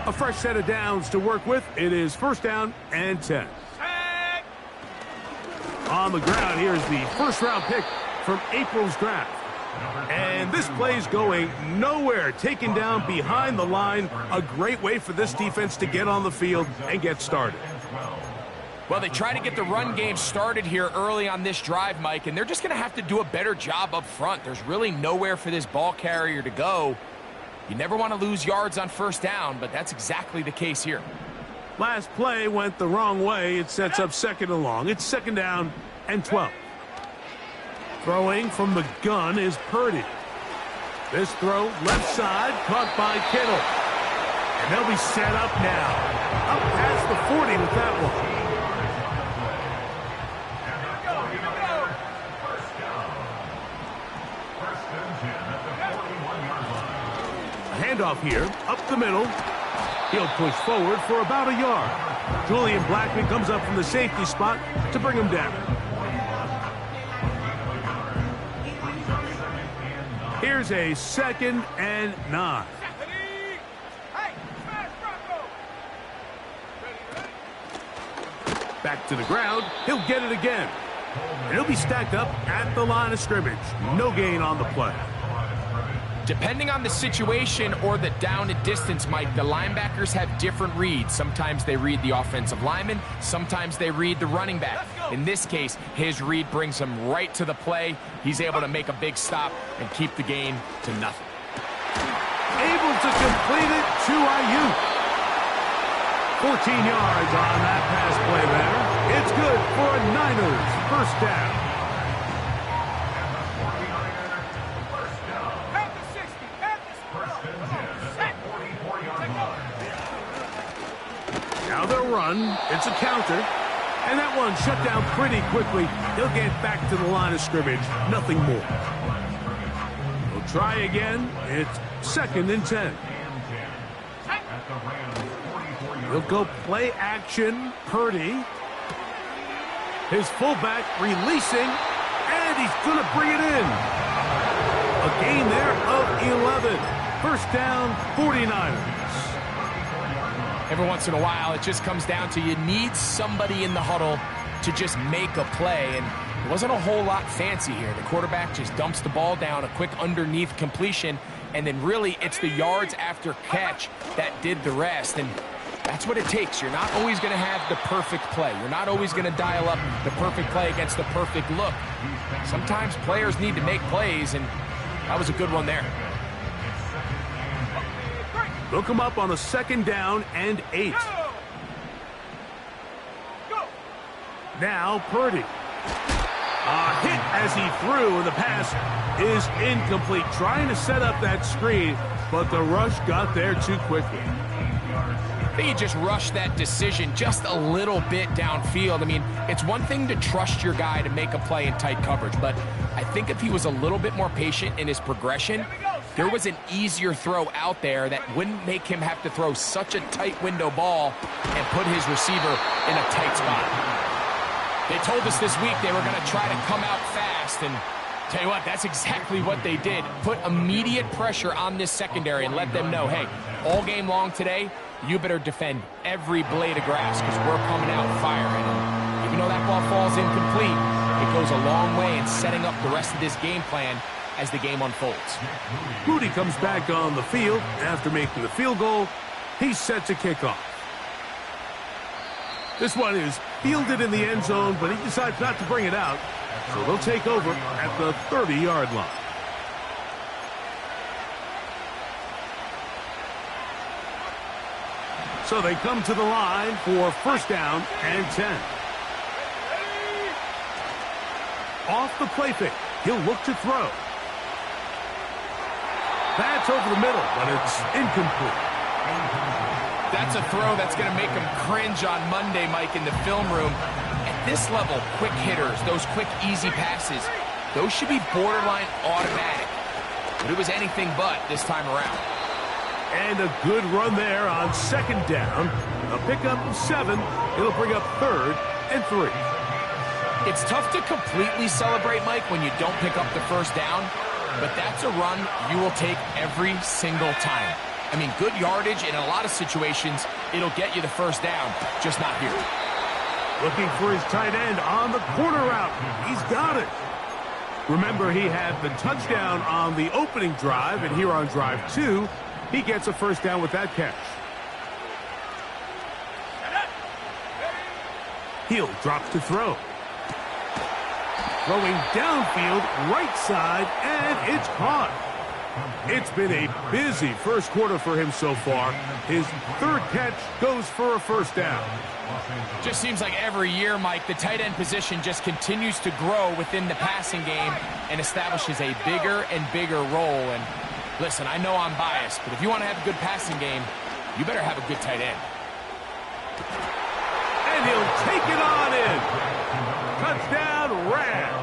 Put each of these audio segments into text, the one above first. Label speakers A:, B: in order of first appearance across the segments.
A: A fresh set of downs to work with. It is first down and 10. On the ground, here's the first-round pick from April's draft. And this play's going nowhere, taken down behind the line. A great way for this defense to get on the field and get started.
B: Well, they try to get the run game started here early on this drive, Mike, and they're just going to have to do a better job up front. There's really nowhere for this ball carrier to go. You never want to lose yards on first down, but that's exactly the case here.
A: Last play went the wrong way. It sets up second and long. It's second down and 12. Throwing from the gun is Purdy. This throw left side, caught by Kittle. And they'll be set up now. Up past the 40 with that one. Handoff here, up the middle. He'll push forward for about a yard. Julian Blackman comes up from the safety spot to bring him down. Here's a second and 9. Back to the ground. He'll get it again. And he'll be stacked up at the line of scrimmage. No gain on the play.
B: Depending on the situation or the down and distance, Mike, the linebackers have different reads. Sometimes they read the offensive lineman. Sometimes they read the running back. In this case, his read brings him right to the play. He's able to make a big stop and keep the gain to nothing.
A: Able to complete it to Ayuk. 14 yards on that pass play there. It's good for a Niners first down. Now they'll run. It's a counter. And that one shut down pretty quickly. He'll get back to the line of scrimmage. Nothing more. We'll try again. It's second and 10. He'll go play action. Purdy. His fullback releasing. And he's going to bring it in. A gain there of 11. First down, 49ers.
B: Every once in a while, it just comes down to you need somebody in the huddle to just make a play, and it wasn't a whole lot fancy here. The quarterback just dumps the ball down, a quick underneath completion, and then really it's the yards after catch that did the rest, and that's what it takes. You're not always going to have the perfect play. You're not always going to dial up the perfect play against the perfect look. Sometimes players need to make plays, and that was a good one there.
A: They'll come up on a second down and 8. Now Purdy. A hit as he threw, and the pass is incomplete. Trying to set up that screen, but the rush got there too quickly.
B: I think he just rushed that decision just a little bit downfield. I mean, it's one thing to trust your guy to make a play in tight coverage, but I think if he was a little bit more patient in his progression, there was an easier throw out there that wouldn't make him have to throw such a tight window ball and put his receiver in a tight spot. They told us this week they were going to try to come out fast, and tell you what, that's exactly what they did. Put immediate pressure on this secondary and let them know, hey, all game long today, you better defend every blade of grass because we're coming out firing. And even though that ball falls incomplete, it goes a long way in setting up the rest of this game plan as the game unfolds.
A: Moody comes back on the field after making the field goal. He's set to kick off. This one is fielded in the end zone, but he decides not to bring it out. So they'll take over at the 30-yard line. So they come to the line for first down and 10. Off the play fake. He'll look to throw. That's over the middle, but it's incomplete.
B: That's a throw that's going to make him cringe on Monday, Mike, in the film room. At this level, quick hitters, those quick, easy passes, those should be borderline automatic. But it was anything but this time around.
A: And a good run there on second down. A pickup of 7. It'll bring up third and 3.
B: It's tough to completely celebrate, Mike, when you don't pick up the first down. But that's a run you will take every single time. I mean, good yardage, and in a lot of situations, it'll get you the first down, just not here.
A: Looking for his tight end on the corner route. He's got it. Remember, he had the touchdown on the opening drive, and here on drive 2, he gets a first down with that catch. Hill drops to throw. Throwing downfield, right side, and it's caught. It's been a busy first quarter for him so far. His third catch goes for a first down.
B: Just seems like every year, Mike, the tight end position just continues to grow within the passing game and establishes a bigger and bigger role. And listen, I know I'm biased, but if you want to have a good passing game, you better have a good tight end.
A: And he'll take it on in. Touchdown, Rams.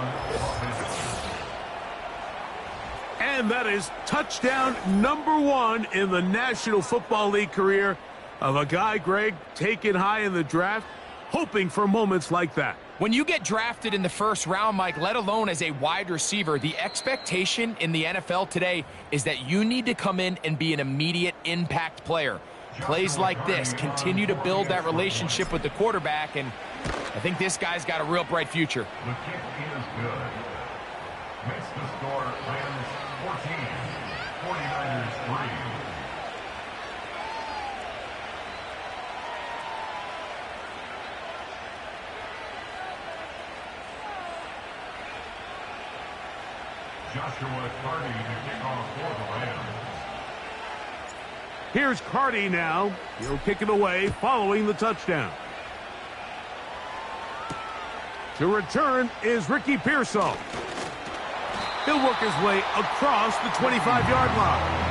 A: And that is touchdown number 1 in the National Football League career of a guy, Greg, taken high in the draft, hoping for moments like that.
B: When you get drafted in the first round, Mike, let alone as a wide receiver, the expectation in the NFL today is that you need to come in and be an immediate impact player. Plays like this continue to build that relationship with the quarterback, and I think this guy's got a real bright future.
C: The kick is good. Makes the score Rams 14, 49ers 3. Joshua Carty to kick off for the Rams.
A: Here's Carty now. He'll kick it away following the touchdown. To return is Ricky Pearsall. He'll work his way across the 25-yard line.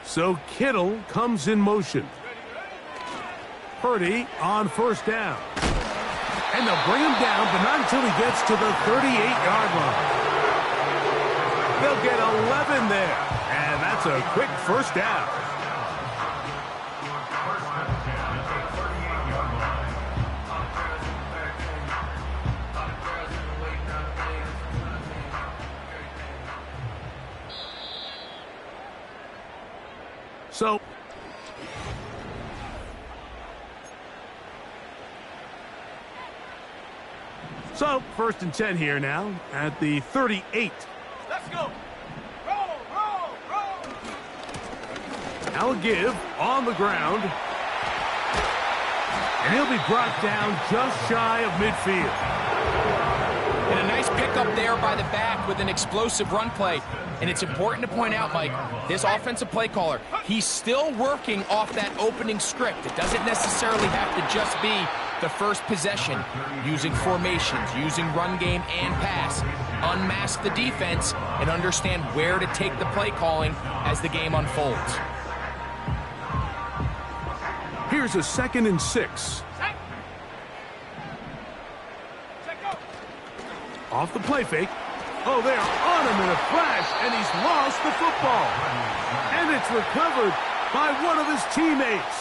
A: So Kittle comes in motion. Purdy on first down. And they'll bring him down, but not until he gets to the 38-yard line. They'll get 11 there. And that's a quick first down. So, first and 10 here now at the 38.
D: Let's go. Roll, roll, roll.
A: Now a give on the ground. And he'll be brought down just shy of midfield.
B: And a nice pickup there by the back with an explosive run play. And it's important to point out, Mike, this offensive play caller, he's still working off that opening script. It doesn't necessarily have to just be the first possession, using formations, using run game and pass. Unmask the defense and understand where to take the play calling as the game unfolds.
A: Here's a 2nd and 6. Off the play fake. Oh, they're on him in a flash, and he's lost the football. And it's recovered by one of his teammates.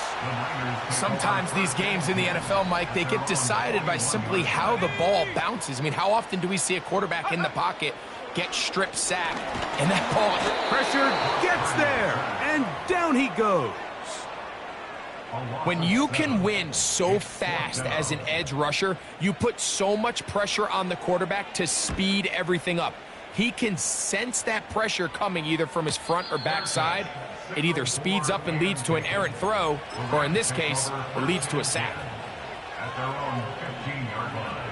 B: Sometimes these games in the NFL, Mike, they get decided by simply how the ball bounces. I mean, how often do we see a quarterback in the pocket get strip sacked, and that ball...
A: Pressure gets there, and down he goes.
B: When you can win so fast as an edge rusher, you put so much pressure on the quarterback to speed everything up. He can sense that pressure coming either from his front or back side. It either speeds up and leads to an errant throw, or in this case, it leads to a sack.
C: At their own 15-yard line.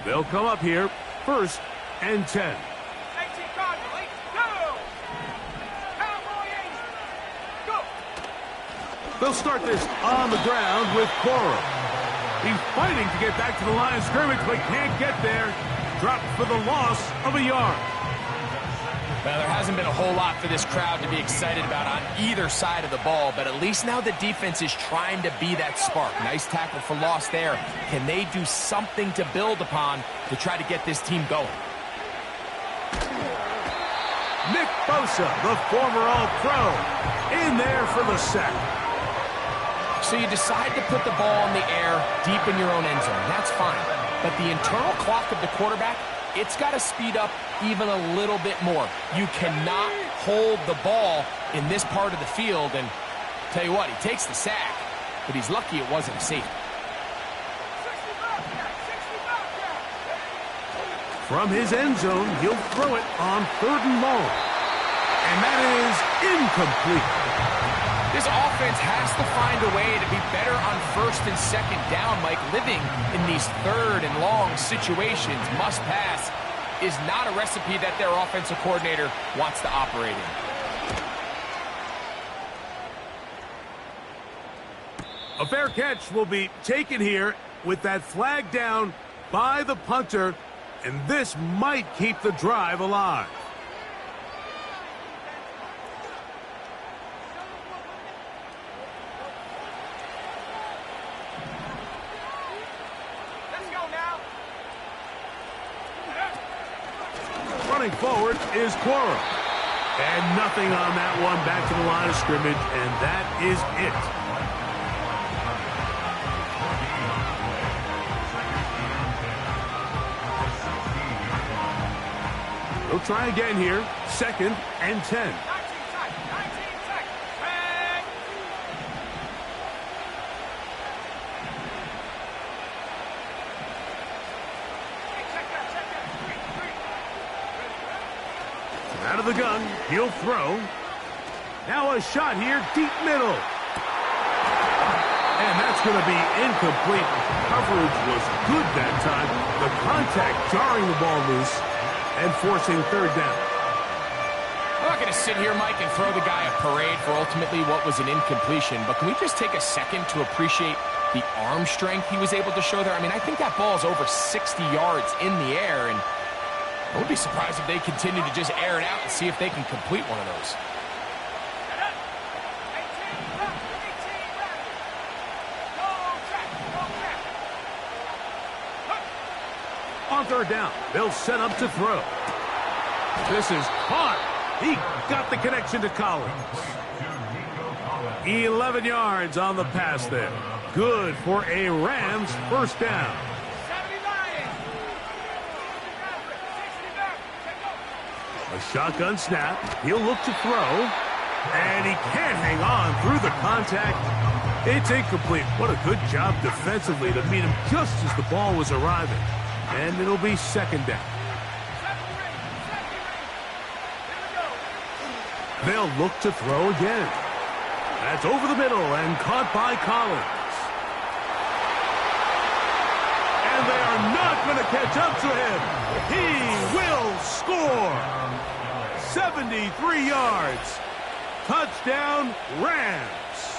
A: They'll come up here, 1st and 10. They'll start this on the ground with Cora. He's fighting to get back to the line of scrimmage, but can't get there. Dropped for the loss of a yard.
B: Well, there hasn't been a whole lot for this crowd to be excited about on either side of the ball, but at least now the defense is trying to be that spark. Nice tackle for loss there. Can they do something to build upon to try to get this team going?
A: Nick Bosa, the former All-Pro, in there for the sack.
B: So you decide to put the ball in the air deep in your own end zone. That's fine. But the internal clock of the quarterback, it's got to speed up even a little bit more. You cannot hold the ball in this part of the field. And tell you what, he takes the sack, but he's lucky it wasn't a safety.
A: From his end zone, he'll throw it on 3rd and long. And that is incomplete.
B: This offense has to find a way to be better on 1st and 2nd down, Mike. Living in these 3rd and long situations, must pass, is not a recipe that their offensive coordinator wants to operate in.
A: A fair catch will be taken here with that flag down by the punter, and this might keep the drive alive.
D: Let's go now.
A: Running forward is Quorum. And nothing on that one, back to the line of scrimmage, and that is it. They'll try again here. 2nd and 10.
D: 19 seconds. 19 seconds. Bang. Hey, check that. 3.
A: Out of the gun, he'll throw. Now a shot here, deep middle. And that's going to be incomplete. Coverage was good that time. The contact jarring the ball loose and forcing 3rd down.
B: I'm not going to sit here, Mike, and throw the guy a parade for ultimately what was an incompletion, but can we just take a second to appreciate the arm strength he was able to show there? I mean, I think that ball is over 60 yards in the air, and I would be surprised if they continue to just air it out and see if they can complete one of those.
D: 18 left. 18 left. Go track. Go track.
A: On 3rd down, they'll set up to throw. This is hard. He got the connection to Collins. 11 yards on the pass there. Good for a Rams 1st down.
D: 79. 60 left.
A: A shotgun snap. He'll look to throw. And he can't hang on through the contact. It's incomplete. What a good job defensively to meet him just as the ball was arriving. And it'll be 2nd down. They'll look to throw again. That's over the middle and caught by Collins. And they are not going to catch up to him. He will score. 73 yards. Touchdown, Rams.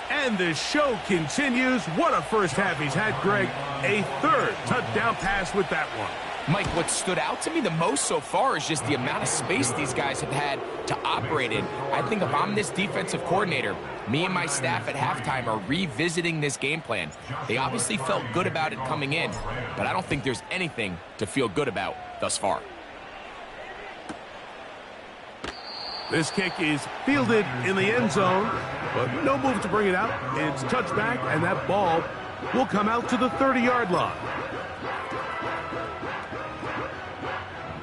A: And the show continues. What a first half he's had, Greg. A 3rd touchdown pass with that one.
B: Mike, what stood out to me the most so far is just the amount of space these guys have had to operate in. I think if I'm this defensive coordinator, me and my staff at halftime are revisiting this game plan. They obviously felt good about it coming in, but I don't think there's anything to feel good about thus far.
A: This kick is fielded in the end zone, but no move to bring it out. It's touchback, and that ball will come out to the 30-yard line.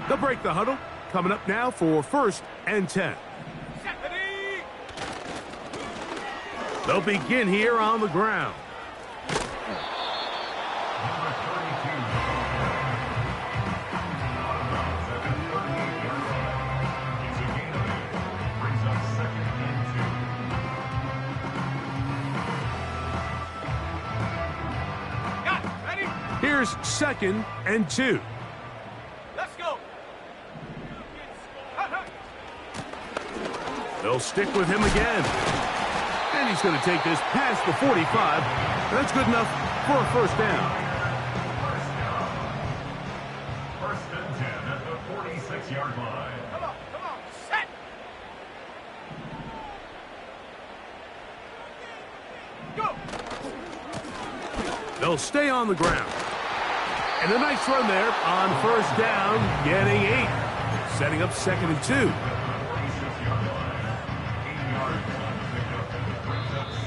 A: They'll break the huddle. Coming up now for 1st and 10. They'll begin here on the ground. Here's 2nd and 2.
D: Let's go.
A: They'll stick with him again. And he's going to take this past the 45. That's good enough for a 1st down.
C: 1st and 10 at the 46-yard line.
D: Come on, set. Go.
A: They'll stay on the ground. And a nice run there on 1st down, getting 8. setting up 2nd and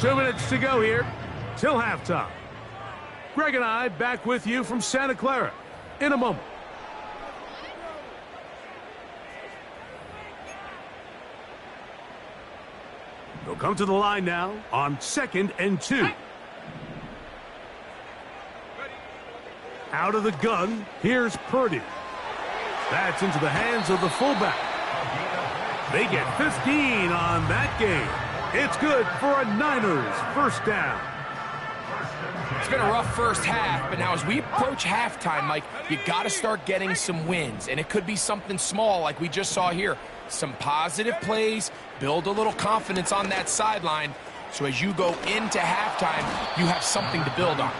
A: 2. 2 minutes to go here till halftime. Greg and I back with you from Santa Clara in a moment. They'll come to the line now on 2nd and 2. Out of the gun, here's Purdy. That's into the hands of the fullback. They get 15 on that game. It's good for a Niners first down.
B: It's been a rough first half, but now as we approach halftime, Mike, you got to start getting some wins, and it could be something small like we just saw here. Some positive plays, build a little confidence on that sideline, so as you go into halftime, you have something to build on.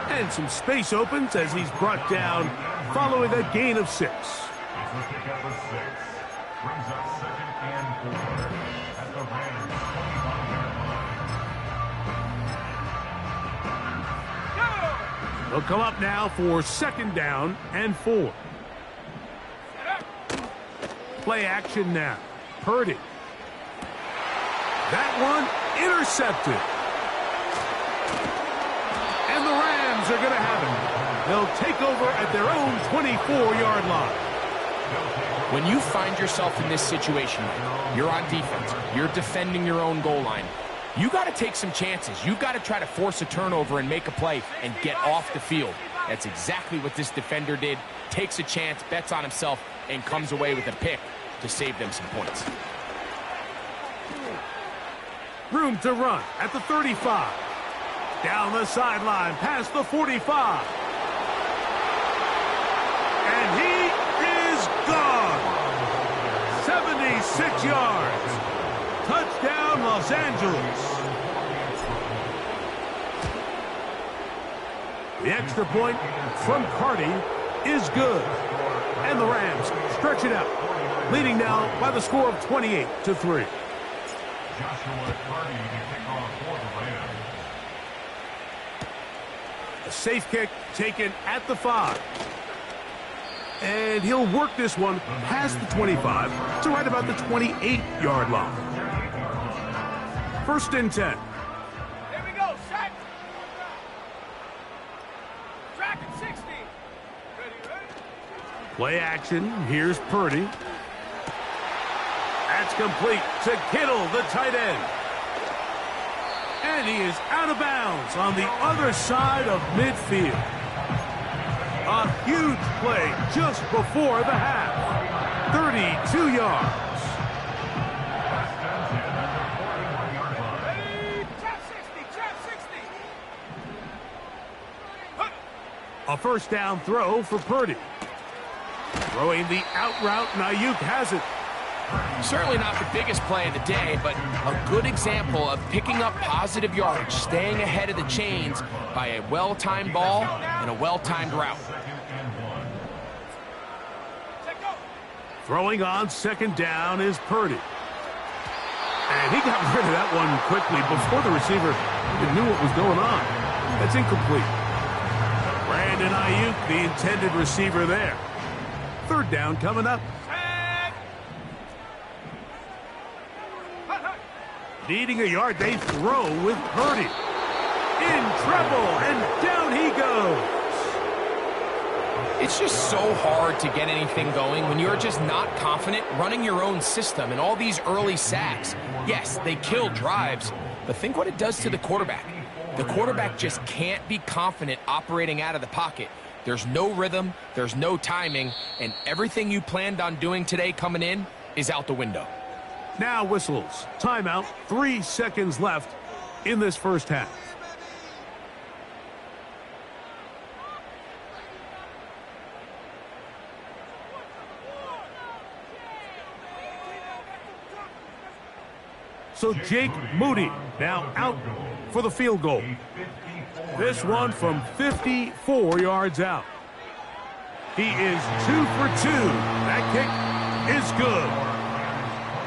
A: And some space opens as he's brought down following a gain of 6.
C: Brings up 2nd and 4 at the Rams 25-yard line.
A: They'll come up now for 2nd down and 4. Play action now. Purdy. That one intercepted. And the Rams are going to have it. They'll take over at their own 24-yard line.
B: When you find yourself in this situation, you're on defense, you're defending your own goal line, you got to take some chances. You've got to try to force a turnover and make a play and get off the field. That's exactly what this defender did. Takes a chance, bets on himself, and comes away with a pick to save them some points.
A: Room to run at the 35. Down the sideline, past the 45. And he is gone. 76 yards. Touchdown, Los Angeles. The extra point from Carty is good. And the Rams stretch it out, leading now by the score of 28-3.
C: Joshua Carty to kick off for the Rams.
A: A safe kick taken at the 5. And he'll work this one past the 25 to right about the 28-yard line. 1st and 10.
D: Here we go, set. Track at 60. Ready?
A: Play action. Here's Purdy. That's complete to Kittle, the tight end. And he is out of bounds on the other side of midfield. A huge play just before the half. 32 yards.
D: Ready? Trap 60.
A: A first down throw for Purdy. Throwing the out route, and Ayuk has it.
B: Certainly not the biggest play of the day, but a good example of picking up positive yardage, staying ahead of the chains by a well-timed ball and a well-timed route.
A: Throwing on 2nd down is Purdy. And he got rid of that one quickly before the receiver even knew what was going on. That's incomplete. Brandon Ayuk, the intended receiver there. 3rd down coming up. Needing a yard, they throw with Purdy. In trouble, and down he goes.
B: It's just so hard to get anything going when you're just not confident running your own system, and all these early sacks. Yes, they kill drives, but think what it does to the quarterback. The quarterback just can't be confident operating out of the pocket. There's no rhythm, there's no timing, and everything you planned on doing today coming in is out the window.
A: Now whistles. Timeout. 3 seconds left in this first half. So Jake Moody now out for the field goal. This one from 54 yards out. He is 2 for 2. That kick is good.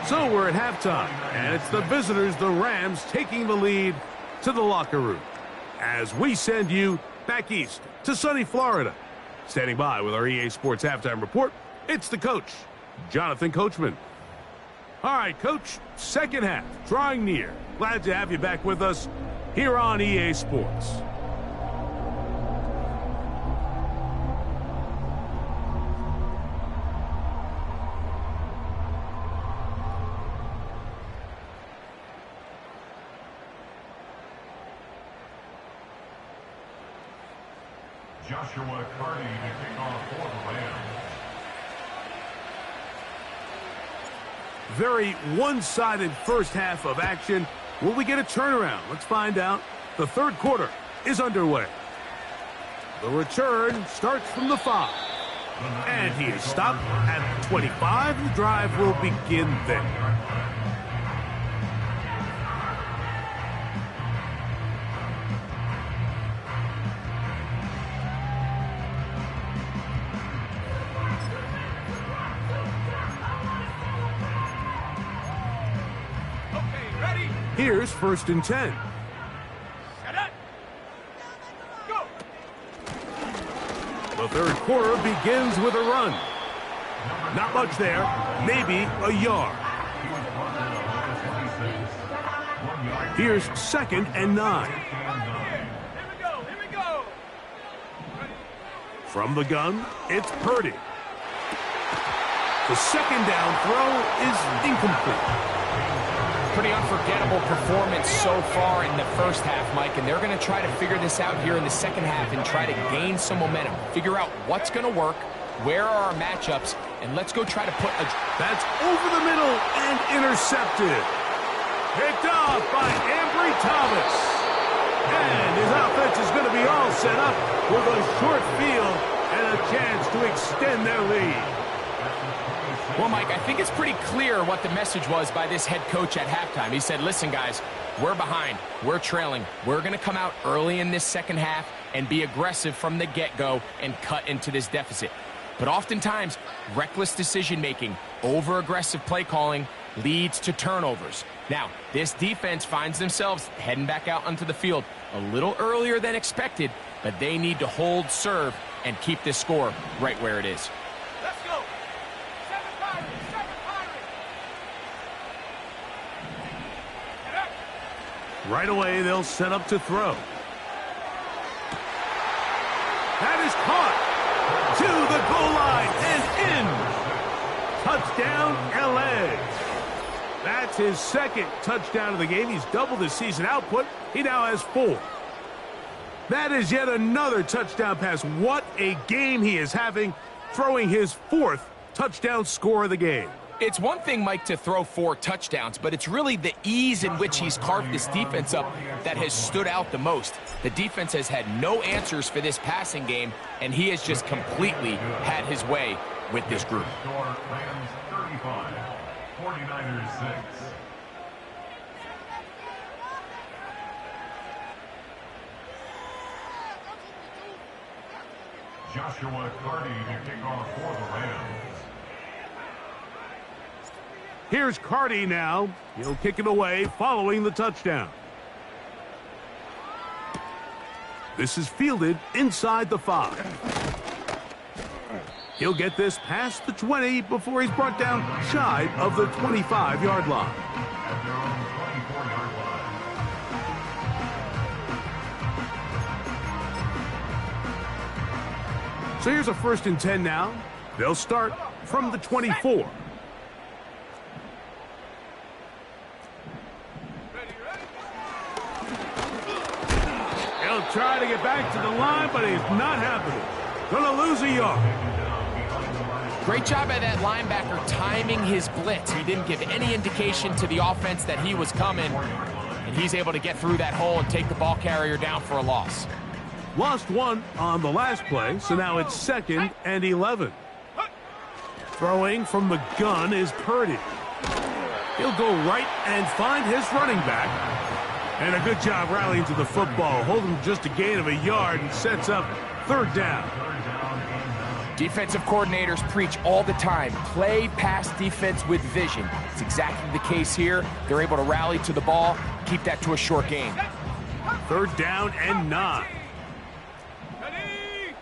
A: So we're at halftime, and it's the visitors, the Rams, taking the lead to the locker room as we send you back east to sunny Florida. Standing by with our EA Sports Halftime Report, it's the coach, Jonathan Coachman. All right, Coach, second half, drawing near. Glad to have you back with us here on EA Sports.
C: Joshua Carty to kick off for the Rams.
A: Very one-sided first half of action. Will we get a turnaround? Let's find out. The third quarter is underway. The return starts from the 5. And he is stopped at the 25. The drive will begin there. Here's 1st and 10.
D: Set up. Go.
A: The third quarter begins with a run. Not much there, maybe a yard. Here's 2nd and 9.
D: Here we go. Here we go.
A: From the gun, it's Purdy. The second down throw is incomplete.
B: Pretty unforgettable performance so far in the first half, Mike, and they're going to try to figure this out here in the second half and try to gain some momentum, figure out what's going to work, where are our matchups, and let's go try to put a...
A: That's over the middle and intercepted. Picked off by Ambry Thomas. And his offense is going to be all set up with a short field and a chance to extend their lead.
B: Well, Mike, I think it's pretty clear what the message was by this head coach at halftime. He said, listen, guys, we're behind. We're trailing. We're going to come out early in this second half and be aggressive from the get-go and cut into this deficit. But oftentimes, reckless decision-making, over-aggressive play calling leads to turnovers. Now, this defense finds themselves heading back out onto the field a little earlier than expected, but they need to hold serve and keep this score right where it is.
D: Let's go. Seven Pirates. Set up.
A: Right away, they'll set up to throw. That is caught to the goal line and in. Touchdown, LA. That's his second touchdown of the game. He's doubled his season output. He now has 4. That is yet another touchdown pass. What a game he is having, throwing his 4th touchdown score of the game.
B: It's one thing, Mike, to throw 4 touchdowns, but it's really the ease in which he's carved this defense up that has stood out the most. The defense has had no answers for this passing game, and he has just completely had his way with this group.
C: Score Rams 35, 49ers 6. Joshua Carty to kick off for the Rams.
A: Here's Carty now. He'll kick it away following the touchdown. This is fielded inside the 5. He'll get this past the 20 before he's brought down shy of the 25-yard line.
C: At their own 24-yard line.
A: So here's a 1st and 10 now. They'll start from the 24. He'll try to get back to the line, but he's not happening. Gonna lose a yard.
B: Great job by that linebacker timing his blitz. He didn't give any indication to the offense that he was coming, and he's able to get through that hole and take the ball carrier down for a loss.
A: Lost 1 on the last play, so now it's 2nd and 11. Throwing from the gun is Purdy. He'll go right and find his running back. And a good job rallying to the football, holding just a gain of a yard and sets up 3rd down.
B: Defensive coordinators preach all the time, play pass defense with vision. It's exactly the case here. They're able to rally to the ball, keep that to a short gain.
A: 3rd down and 9.
D: Ready.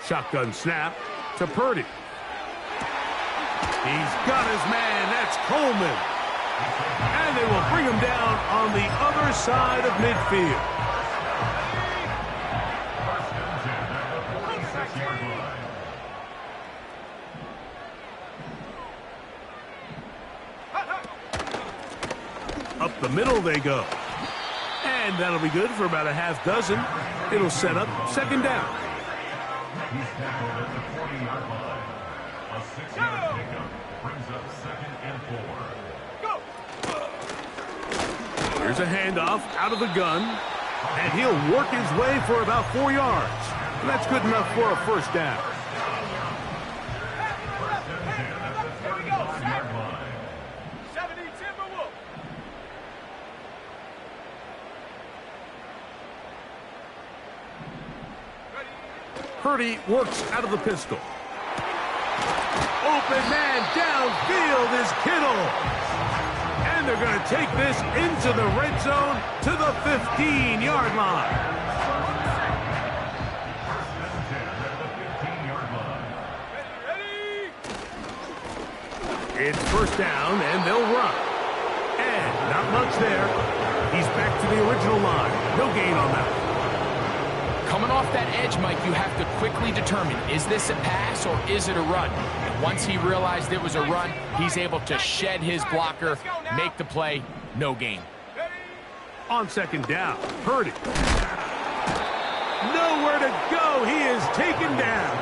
A: Shotgun snap to Purdy. He's got his man. That's Coleman. And they will bring him down on the other side of midfield. Up the middle they go. And that'll be good for about a half dozen. It'll set up second down.
C: He's tackled at the 40-yard line. A 6-yard pickup brings up 2nd and 4.
A: Here's a handoff out of the gun. And he'll work his way for about 4 yards. And that's good enough for a first down.
D: Here we go. 70 Timberwolves.
A: Purdy works out of the pistol. Open man downfield is Kittle. And they're going to take this into the red zone to the 15-yard line. It's first down, and they'll run. And not much there. He's back to the original line. No gain on that.
B: Coming off that edge, Mike, you have to quickly determine, is this a pass or is it a run? And once he realized it was a run, he's able to shed his blocker, make the play, no gain.
A: On second down, Purdy. Nowhere to go. He is taken down.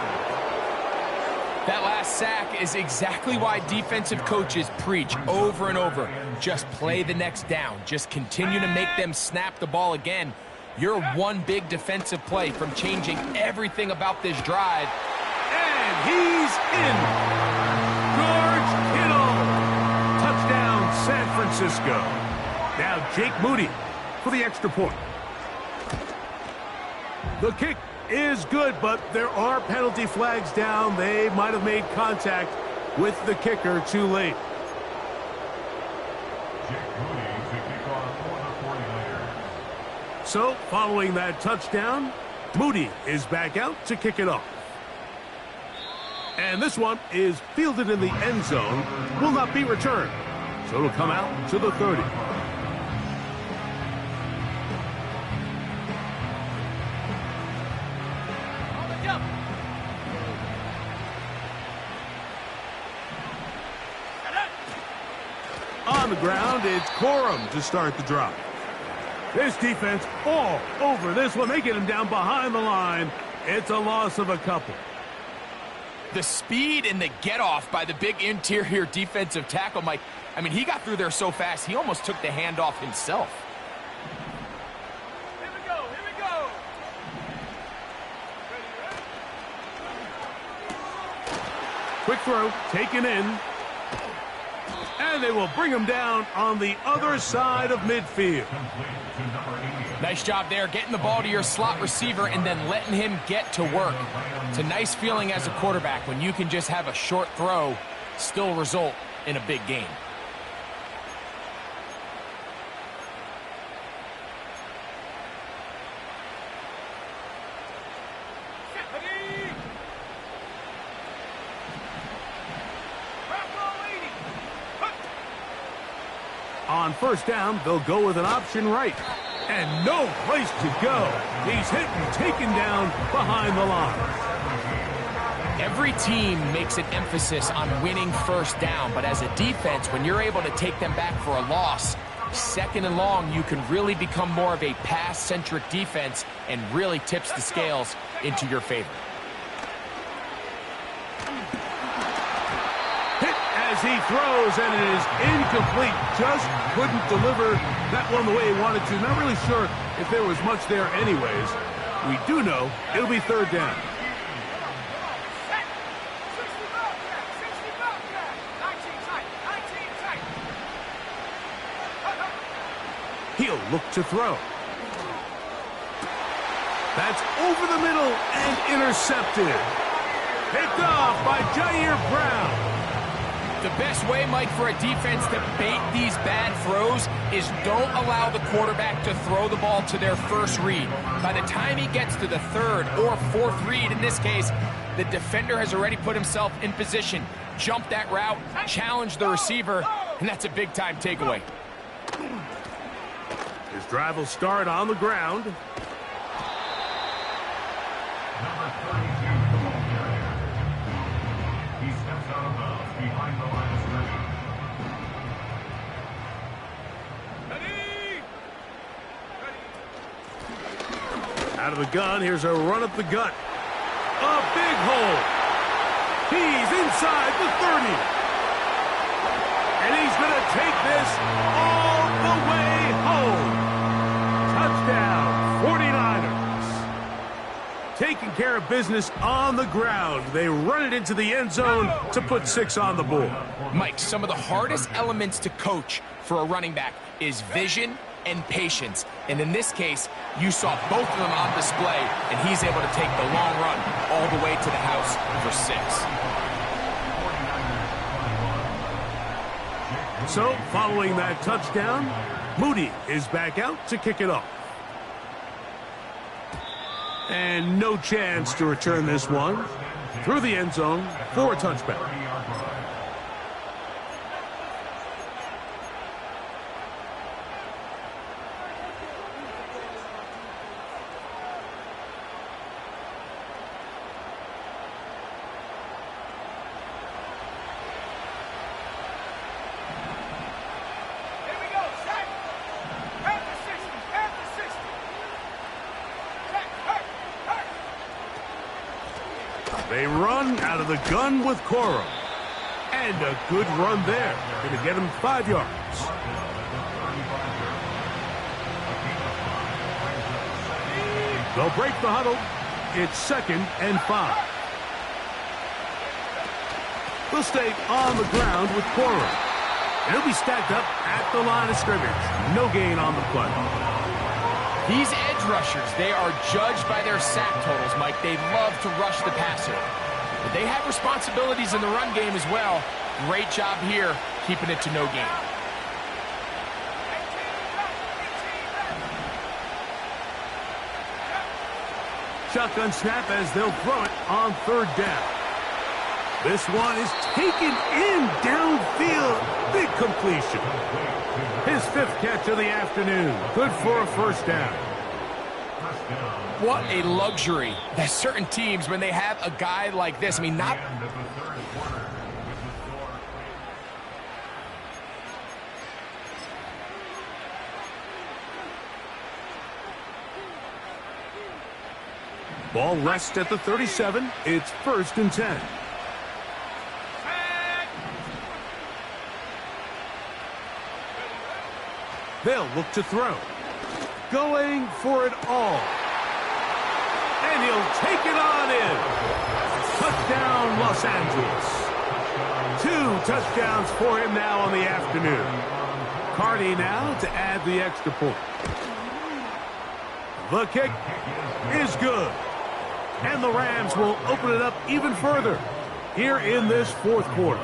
B: That last sack is exactly why defensive coaches preach over and over. Just play the next down. Just continue to make them snap the ball again. You're one big defensive play from changing everything about this drive.
A: And he's in. George Kittle. Touchdown, San Francisco. Now Jake Moody for the extra point. The kick is good, but there are penalty flags down. They might have made contact with the kicker too late.
C: Jake Moody to kick off for the 49ers.
A: So, following that touchdown, Moody is back out to kick it off. And this one is fielded in the end zone, will not be returned. So it'll come out to the 30. On the ground, it's Corum to start the drive. This defense all over this one. They get him down behind the line. It's a loss of a couple.
B: The speed and the get-off by the big interior defensive tackle, Mike. I mean, he got through there so fast, he almost took the handoff himself.
D: Here we go. Here we go.
A: Quick throw, taken in. And they will bring him down on the other side of midfield.
B: Nice job there, getting the ball to your slot receiver and then letting him get to work. It's a nice feeling as a quarterback when you can just have a short throw, still result in a big game.
A: On first down, they'll go with an option right. And no place to go. He's hit and taken down behind the line.
B: Every team makes an emphasis on winning first down, but as a defense, when you're able to take them back for a loss, second and long, you can really become more of a pass-centric defense and really tips the scales into your favor.
A: As he throws, and it is incomplete. Just couldn't deliver that one the way he wanted to. Not really sure if there was much there anyways. We do know it'll be third down.
D: 19 tight.
A: He'll look to throw. That's over the middle and intercepted. Picked off by Jair Brown.
B: The best way, Mike, for a defense to bait these bad throws is don't allow the quarterback to throw the ball to their first read. By the time he gets to the third or fourth read, in this case, the defender has already put himself in position, jumped that route, challenged the receiver, and that's a big-time takeaway.
A: His drive will start on the ground.
C: Number 32, the ball carrier. He steps out of bounds behind the line of scrimmage.
A: Out of the gun, here's a run up the gut. A big hole. He's inside the 30. And he's going to take this all the way home. Touchdown, 49ers. Taking care of business on the ground. They run it into the end zone to put 6 on the board.
B: Mike, some of the hardest elements to coach for a running back is vision and patience. And in this case, you saw both of them on display, and he's able to take the long run all the way to the house for 6.
A: So, following that touchdown, Moody is back out to kick it off. And no chance to return this one through the end zone for a touchback.
D: Here we go, set. At the 60, at the 60. Set, hurt.
A: They run out of the gun with Coro. And a good run there. Going to get him 5 yards. They'll break the huddle. It's 2nd and 5. They'll stay on the ground with Coro. And he'll be stacked up at the line of scrimmage. No gain on the play.
B: These edge rushers, they are judged by their sack totals, Mike. They love to rush the passer. But they have responsibilities in the run game as well. Great job here, keeping it to no gain.
A: Shotgun snap as they'll throw it on 3rd down. This one is taken in downfield. Big completion. His 5th catch of the afternoon. Good for a 1st down.
B: What a luxury that certain teams, when they have a guy like this, I mean, not...
A: Ball rests at the 37. It's 1st and 10. They'll look to throw. Going for it all. And he'll take it on in. Touchdown, Los Angeles. 2 touchdowns for him now on the afternoon. Carty now to add the extra point. The kick is good. And the Rams will open it up even further here in this 4th quarter.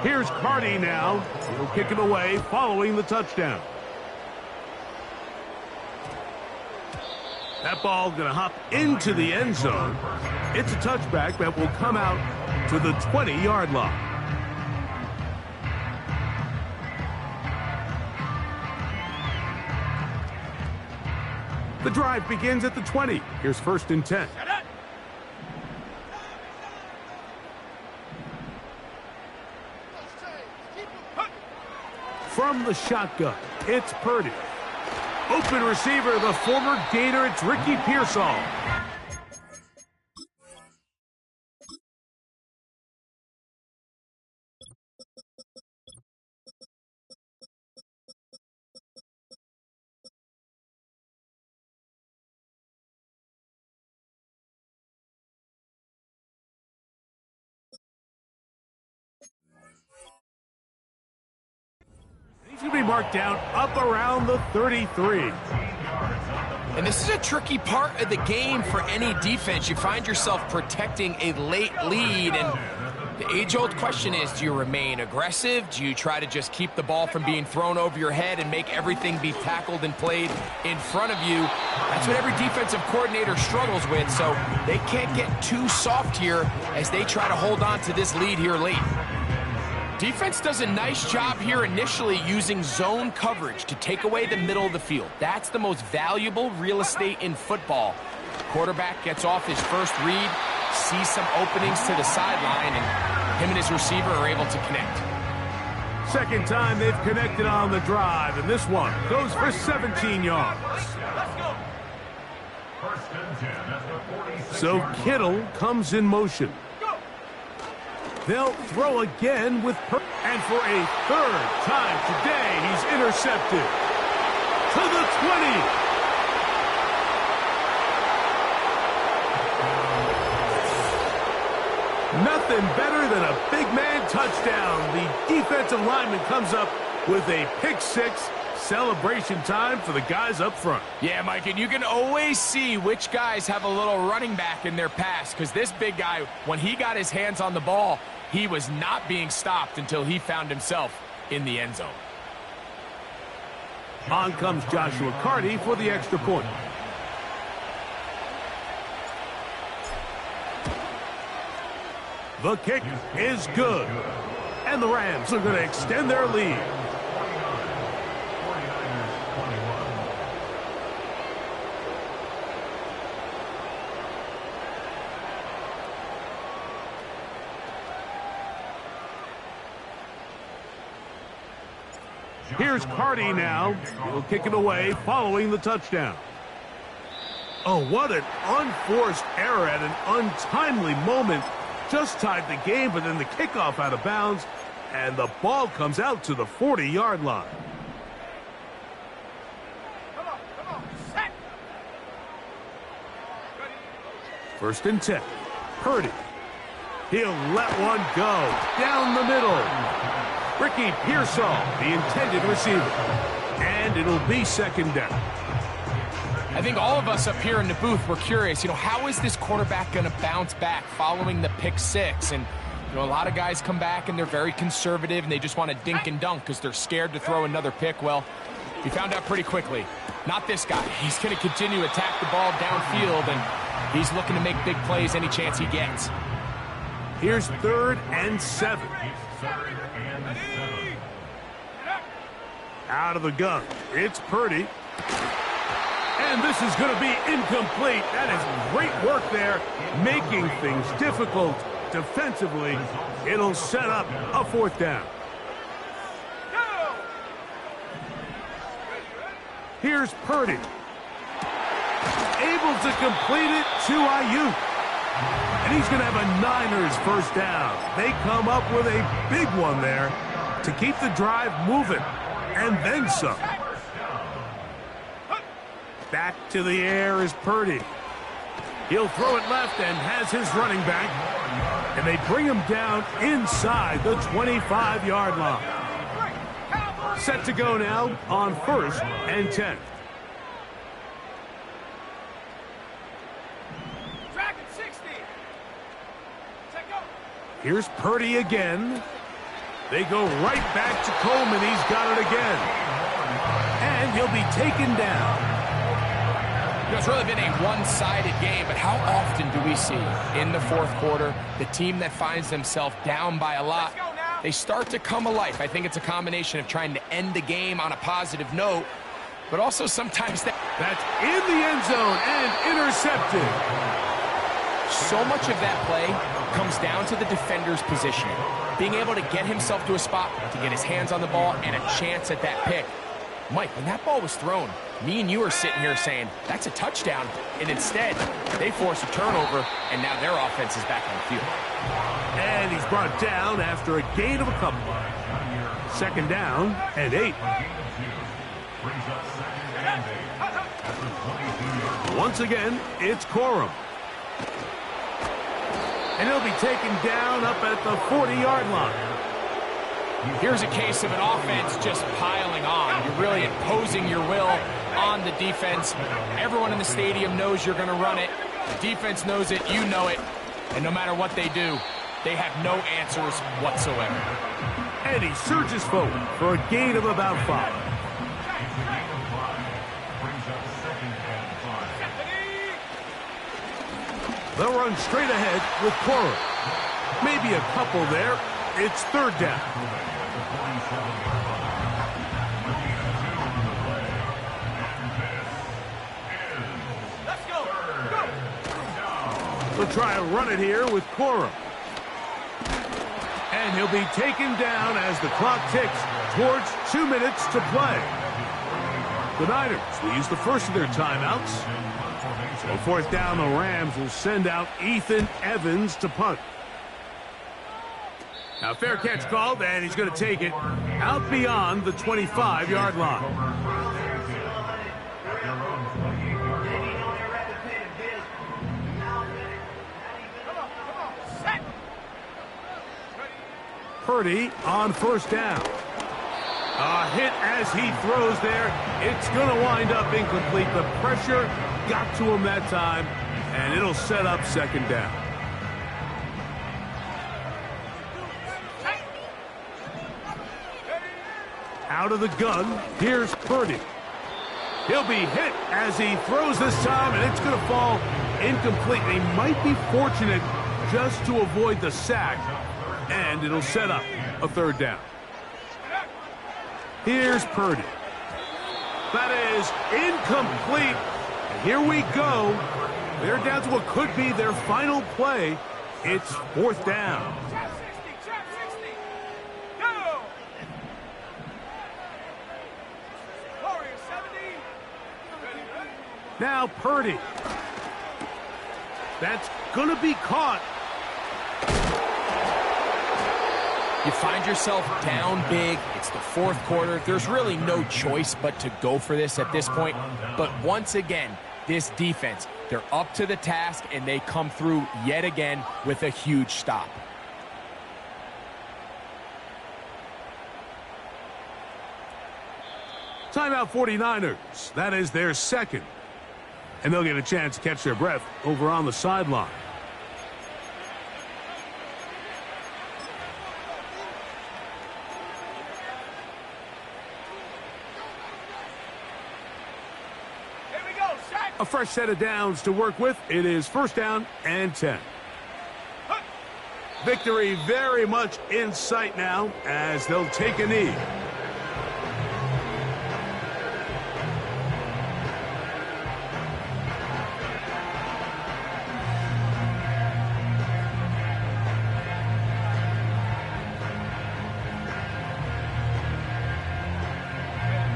A: Here's Carty now. He'll kick it away following the touchdown. That ball going to hop into the end zone. It's a touchback that will come out to the 20-yard line. The drive begins at the 20. Here's 1st and 10. From the shotgun, it's Purdy. Open receiver, the former Gator, it's Ricky Pearsall. He's going to be marked down up around the 33.
B: And this is a tricky part of the game for any defense. You find yourself protecting a late lead, and The age-old question is, do you remain aggressive? Do you try to just keep the ball from being thrown over your head and make everything be tackled and played in front of you? That's what every defensive coordinator struggles with, so they can't get too soft here as they try to hold on to this lead here late. Defense does a nice job here initially using zone coverage to take away the middle of the field. That's the most valuable real estate in football. Quarterback gets off his first read, sees some openings to the sideline, and him and his receiver are able to connect.
A: Second time they've connected on the drive, and this one goes for 17 yards.
C: First and 10 at the 46.
A: So Kittle comes in motion. They'll throw again with and for a third time today, he's intercepted. To the 20. Nothing better than a big man touchdown. The defensive lineman comes up with a pick six. Celebration time for the guys up front.
B: Yeah, Mike, and you can always see which guys have a little running back in their pass, because this big guy, when he got his hands on the ball, he was not being stopped until he found himself in the end zone.
A: On comes Joshua Carty for the extra point. The kick is good. And the Rams are going to extend their lead. Here's Carty now. He'll kick it away following the touchdown. Oh, what an unforced error at an untimely moment. Just tied the game, but then the kickoff out of bounds, and the ball comes out to the 40-yard line.
D: Come on, set.
A: First and 10. Purdy. He'll let one go down the middle. Ricky Pearsall, the intended receiver. And it'll be second down.
B: I think all of us up here in the booth were curious, how is this quarterback going to bounce back following the pick six? And, a lot of guys come back and they're very conservative and they just want to dink and dunk because they're scared to throw another pick. Well, he found out pretty quickly. Not this guy. He's going to continue to attack the ball downfield, and he's looking to make big plays any chance he gets.
A: Here's 3rd and 7. Out of the gun. It's Purdy. And this is going to be incomplete. That is great work there, making things difficult defensively. It'll set up a 4th down. Here's Purdy. Able to complete it to Ayuk. And he's going to have a Niners first down. They come up with a big one there to keep the drive moving. And then some. Back to the air is Purdy. He'll throw it left and has his running back. And they bring him down inside the 25-yard line. Set to go now on 1st and 10.
D: Dragon 60.
A: Here's Purdy again. They go right back to Coleman. He's got it again. And he'll be taken down.
B: It's really been a one-sided game, but how often do we see in the 4th quarter the team that finds themselves down by a lot, they start to come alive? I think it's a combination of trying to end the game on a positive note, but also sometimes
A: that's in the end zone and intercepted.
B: So much of that play comes down to the defender's positioning, being able to get himself to a spot to get his hands on the ball and a chance at that pick. Mike, when that ball was thrown, me and you are sitting here saying, that's a touchdown. And instead, they force a turnover, and now their offense is back on the field.
A: And he's brought down after a gain of a couple. 2nd down and 8. Once again, it's Corum. And he'll be taken down up at the 40-yard line.
B: Here's a case of an offense just piling on. You're really imposing your will on the defense. Everyone in the stadium knows you're going to run it. The defense knows it. You know it. And no matter what they do, They have no answers whatsoever.
A: And he surges forward for a gain of about 5.
C: It's a gain of 5. Brings up second and 5.
A: They'll run straight ahead with Cora. Maybe a couple there. It's third down.
C: At the 47-yard line. Looking at 2 on the play. And this is
D: Let's go. Go.
C: third down.
A: They'll try to run it here with Cora. And he'll be taken down as the clock ticks towards 2 minutes to play. The Niners will use the first of their timeouts. So fourth down, the Rams will send out Ethan Evans to punt. Now fair catch called, and he's going to take it out beyond the 25-yard line.
D: Set.
A: Purdy on first down. A hit as he throws there. It's going to wind up incomplete. The pressure got to him that time, and it'll set up second down. Out of the gun, here's Purdy. He'll be hit as he throws this time, and it's going to fall incomplete. He might be fortunate just to avoid the sack, and it'll set up a third down. Here's Purdy. That is incomplete. And here we go. They're down to what could be their final play. It's fourth down.
D: Trap 60. Trap 60. Go. Warrior 70. Ready, ready.
A: Now Purdy. That's going to be caught.
B: You find yourself down big. It's the fourth quarter. There's really no choice but to go for this at this point. But once again, this defense, they're up to the task, and they come through yet again with a huge stop.
A: Timeout 49ers. That is their second. And they'll get a chance to catch their breath over on the sideline.
D: Here we go. Set.
A: A fresh set of downs to work with. It is first down and 10. Victory very much in sight now as they'll take a knee.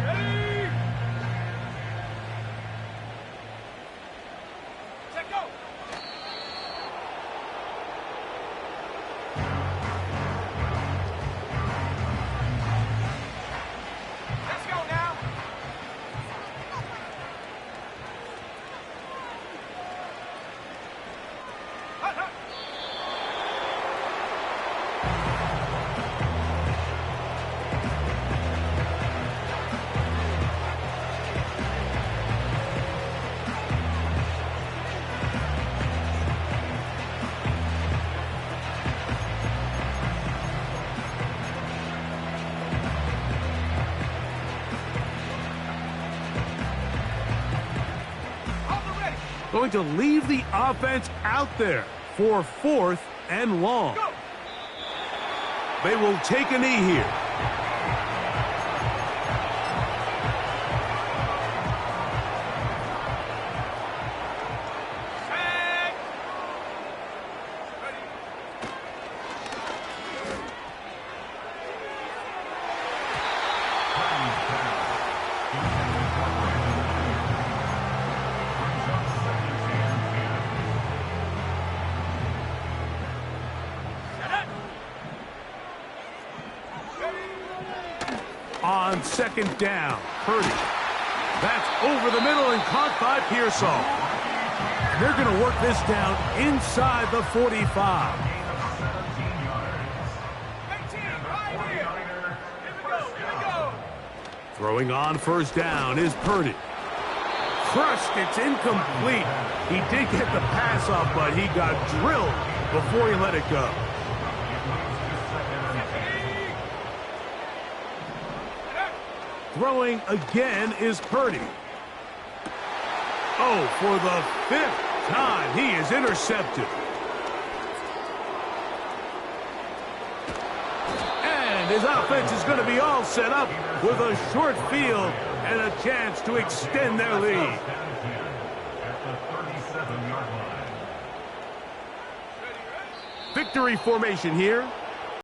D: Ready. Set. Go. Let's go now. Hut, hut. On the ready.
A: Going to leave the offense out there for fourth and long.
D: Go.
A: They will take a knee here.
D: Set. Ready.
A: On second down, Purdy. That's over the middle and caught by Pearsall. And they're going to work this down inside the 45.
D: 18, right here. Here we go. Here we go.
A: Throwing on first down is Purdy. Crushed, it's incomplete. He did get the pass off, but he got drilled before he let it go. Throwing again is Purdy. Oh, for the 5th time, he is intercepted. And his offense is going to be all set up with a short field and a chance to extend their lead.
C: At the 37-yard line.
A: Victory formation here.